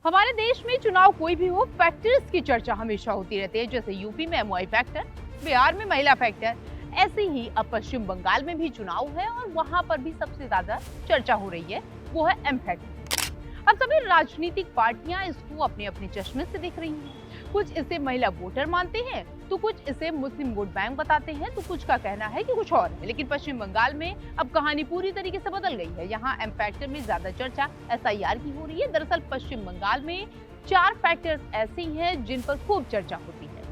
हमारे देश में चुनाव कोई भी हो, फैक्टर्स की चर्चा हमेशा होती रहती है। जैसे यूपी में एमवाई फैक्टर, बिहार में महिला फैक्टर, ऐसे ही अब पश्चिम बंगाल में भी चुनाव है और वहां पर भी सबसे ज्यादा चर्चा हो रही है, वो है एम फैक्टर। अब सभी राजनीतिक पार्टियां इसको अपने अपने चश्मे से देख रही हैं। कुछ इसे महिला वोटर मानते हैं, तो कुछ इसे मुस्लिम वोट बैंक बताते हैं, तो कुछ का कहना है कि कुछ और है। लेकिन पश्चिम बंगाल में अब कहानी पूरी तरीके से बदल गई है। यहाँ एम फैक्टर में ज्यादा चर्चा एसआईआर की हो रही है। दरअसल पश्चिम बंगाल में 4 फैक्टर्स ऐसे हैं जिन पर खूब चर्चा होती है,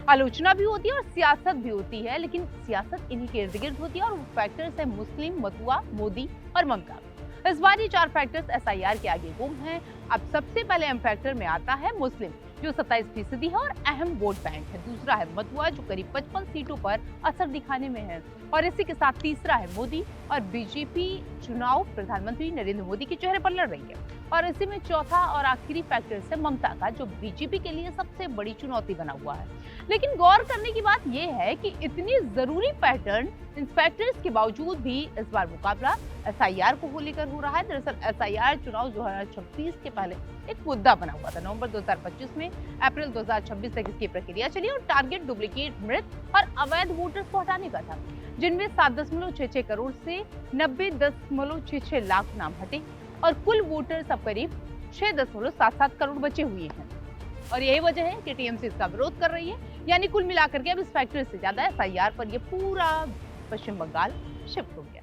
आलोचना भी होती है और सियासत भी होती है। लेकिन सियासत इन्हीं के इर्द गिर्द होती है और वो फैक्टर्स है मुस्लिम, मथुआ, मोदी और ममता। इस बार ये 4 फैक्टर्स एसआईआर के आगे गुम हैं। अब सबसे पहले एम फैक्टर में आता है मुस्लिम, जो 27% है और अहम वोट बैंक है। दूसरा है मथुआ, जो करीब 55 सीटों पर असर दिखाने में है। और इसी के साथ तीसरा है मोदी और बीजेपी चुनाव प्रधानमंत्री नरेंद्र मोदी के चेहरे पर लड़ रही है। और इसी में चौथा और आखिरी फैक्टर है ममता का, जो बीजेपी के लिए सबसे बड़ी चुनौती बना हुआ है। लेकिन गौर करने की बात यह है कि इतनी जरूरी पैटर्न इन फैक्टर्स के बावजूद भी इस बार मुकाबला एसआईआर को लेकर हो रहा है। दरअसल एसआईआर चुनाव 2026 के पहले एक मुद्दा बना हुआ था। नवंबर 2025 में अप्रैल 2026 तक इसकी प्रक्रिया चली और टारगेट डुप्लीकेट, मृत और अवैध वोटर्स को हटाने का था, जिनमें 7.66 करोड़ से 90.66 लाख नाम हटे और कुल वोटर्स अब करीब 6.77 करोड़ बचे हुए हैं। और यही वजह है कि टीएमसी इसका विरोध कर रही है। यानी कुल मिलाकर के अब इस फैक्टर से ज्यादा एसआईआर पर यह पूरा पश्चिम बंगाल शिफ्ट हो गया।